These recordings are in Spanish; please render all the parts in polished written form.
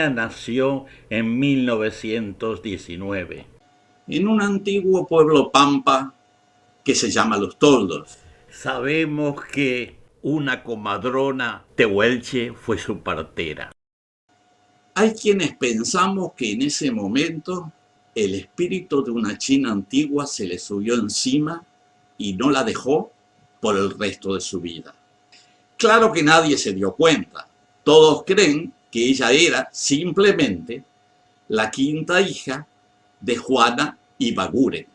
María nació en 1919. En un antiguo pueblo pampa que se llama Los Toldos. Sabemos que una comadrona tehuelche fue su partera. Hay quienes pensamos que en ese momento el espíritu de una China antigua se le subió encima y no la dejó por el resto de su vida. Claro que nadie se dio cuenta. Todos creen que ella era simplemente la quinta hija de Juana Ibaguren,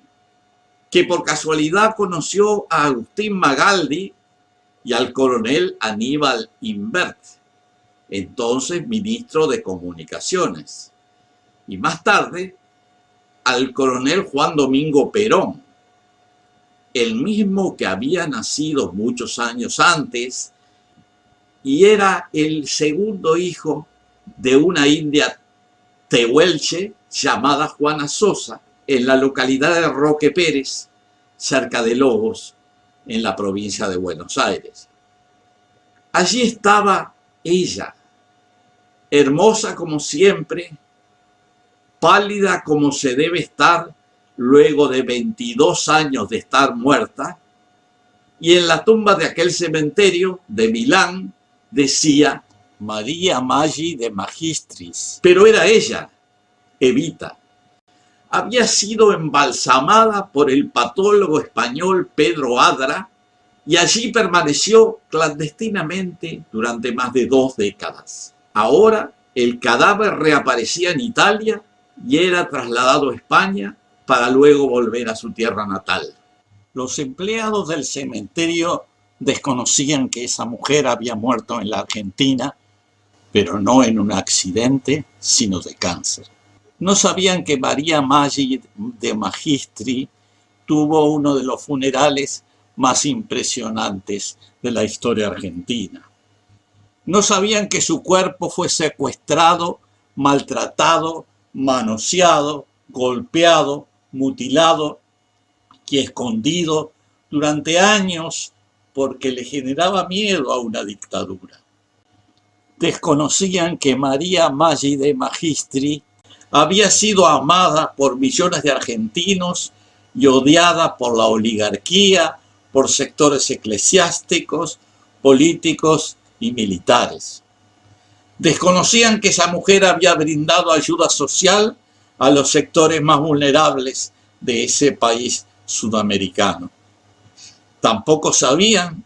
que por casualidad conoció a Agustín Magaldi y al coronel Aníbal Imbert, entonces ministro de Comunicaciones, y más tarde al coronel Juan Domingo Perón, el mismo que había nacido muchos años antes y era el segundo hijo de una india tehuelche llamada Juana Sosa, en la localidad de Roque Pérez, cerca de Lobos, en la provincia de Buenos Aires. Allí estaba ella, hermosa como siempre, pálida como se debe estar luego de 22 años de estar muerta, y en la tumba de aquel cementerio de Milán decía María Maggi de Magistris. Pero era ella, Evita. Había sido embalsamada por el patólogo español Pedro Adra y allí permaneció clandestinamente durante más de 2 décadas. Ahora el cadáver reaparecía en Italia y era trasladado a España para luego volver a su tierra natal. Los empleados del cementerio desconocían que esa mujer había muerto en la Argentina, pero no en un accidente, sino de cáncer. No sabían que María Maggi de Magistri tuvo uno de los funerales más impresionantes de la historia argentina. No sabían que su cuerpo fue secuestrado, maltratado, manoseado, golpeado, mutilado y escondido durante años porque le generaba miedo a una dictadura. Desconocían que María Maggi de Magistri había sido amada por millones de argentinos y odiada por la oligarquía, por sectores eclesiásticos, políticos y militares. Desconocían que esa mujer había brindado ayuda social a los sectores más vulnerables de ese país sudamericano. Tampoco sabían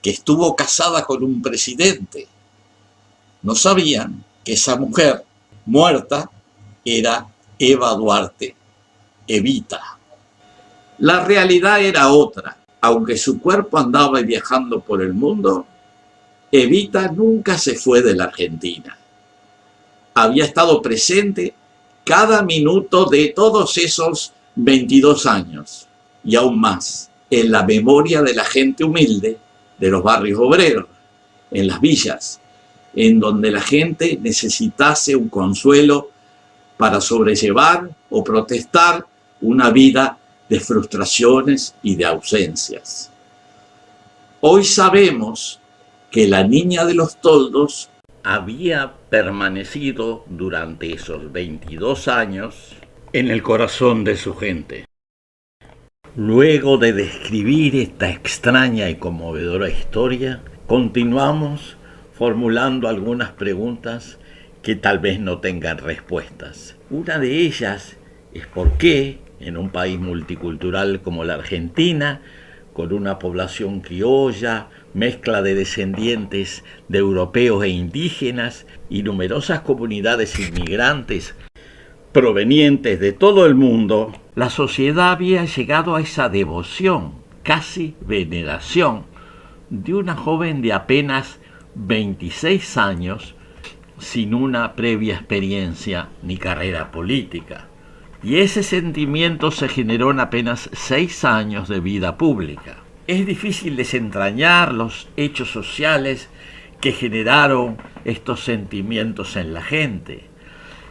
que estuvo casada con un presidente. No sabían que esa mujer muerta era Eva Duarte, Evita. La realidad era otra. Aunque su cuerpo andaba viajando por el mundo, Evita nunca se fue de la Argentina. Había estado presente cada minuto de todos esos 22 años y aún más en la memoria de la gente humilde de los barrios obreros, en las villas, en donde la gente necesitase un consuelo para sobrellevar o protestar una vida de frustraciones y de ausencias. Hoy sabemos que la niña de los Toldos había permanecido durante esos 22 años en el corazón de su gente. Luego de describir esta extraña y conmovedora historia, continuamos formulando algunas preguntas que tal vez no tengan respuestas. Una de ellas es por qué, en un país multicultural como la Argentina, con una población criolla, mezcla de descendientes de europeos e indígenas y numerosas comunidades inmigrantes provenientes de todo el mundo, la sociedad había llegado a esa devoción, casi veneración, de una joven de apenas 26 años sin una previa experiencia ni carrera política. Y ese sentimiento se generó en apenas 6 años de vida pública. Es difícil desentrañar los hechos sociales que generaron estos sentimientos en la gente.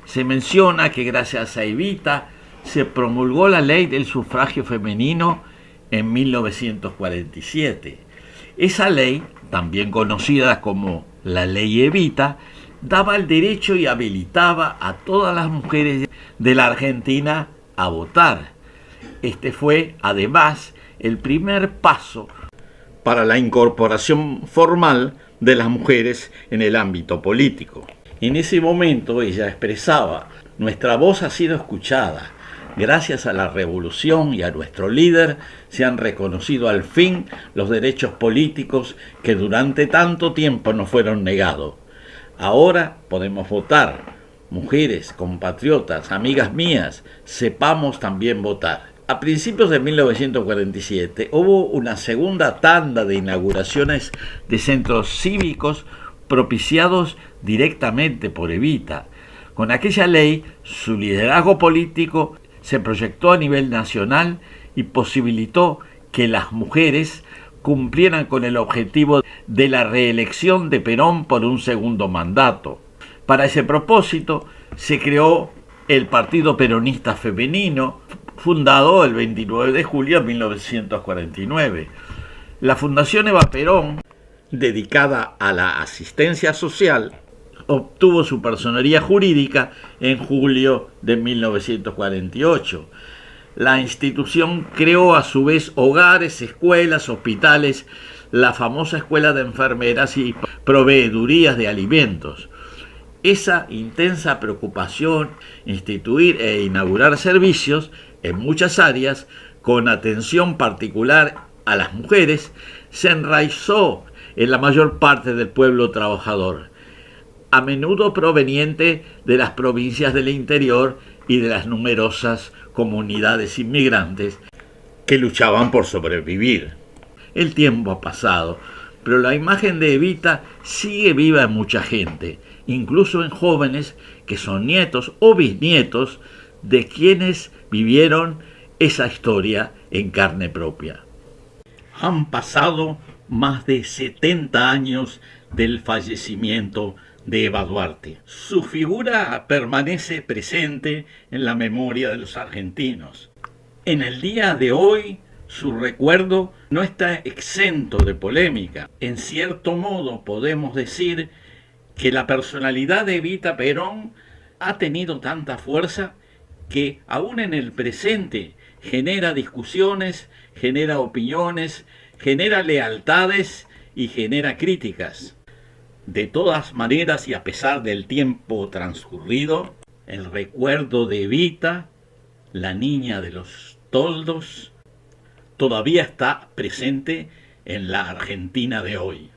Se menciona que gracias a Evita se promulgó la ley del sufragio femenino en 1947. Esa ley, también conocida como la Ley Evita, daba el derecho y habilitaba a todas las mujeres de la Argentina a votar. Este fue, además, el primer paso para la incorporación formal de las mujeres en el ámbito político. En ese momento ella expresaba: nuestra voz ha sido escuchada. Gracias a la revolución y a nuestro líder se han reconocido al fin los derechos políticos que durante tanto tiempo nos fueron negados. Ahora podemos votar. Mujeres, compatriotas, amigas mías, sepamos también votar. A principios de 1947 hubo una segunda tanda de inauguraciones de centros cívicos propiciados directamente por Evita. Con aquella ley, su liderazgo político se proyectó a nivel nacional y posibilitó que las mujeres cumplieran con el objetivo de la reelección de Perón por un segundo mandato. Para ese propósito se creó el Partido Peronista Femenino, fundado el 29 de julio de 1949. La Fundación Eva Perón, dedicada a la asistencia social, obtuvo su personería jurídica en julio de 1948. La institución creó a su vez hogares, escuelas, hospitales, la famosa escuela de enfermeras y proveedurías de alimentos. Esa intensa preocupación, instituir e inaugurar servicios en muchas áreas, con atención particular a las mujeres, se enraizó en la mayor parte del pueblo trabajador, a menudo proveniente de las provincias del interior y de las numerosas comunidades inmigrantes que luchaban por sobrevivir. El tiempo ha pasado, pero la imagen de Evita sigue viva en mucha gente, incluso en jóvenes que son nietos o bisnietos de quienes vivieron esa historia en carne propia. Han pasado más de 70 años del fallecimiento de Eva Duarte. Su figura permanece presente en la memoria de los argentinos. En el día de hoy, su recuerdo no está exento de polémica. En cierto modo, podemos decir que la personalidad de Evita Perón ha tenido tanta fuerza que aún en el presente genera discusiones, genera opiniones, genera lealtades y genera críticas. De todas maneras, y a pesar del tiempo transcurrido, el recuerdo de Evita, la niña de los toldos, todavía está presente en la Argentina de hoy.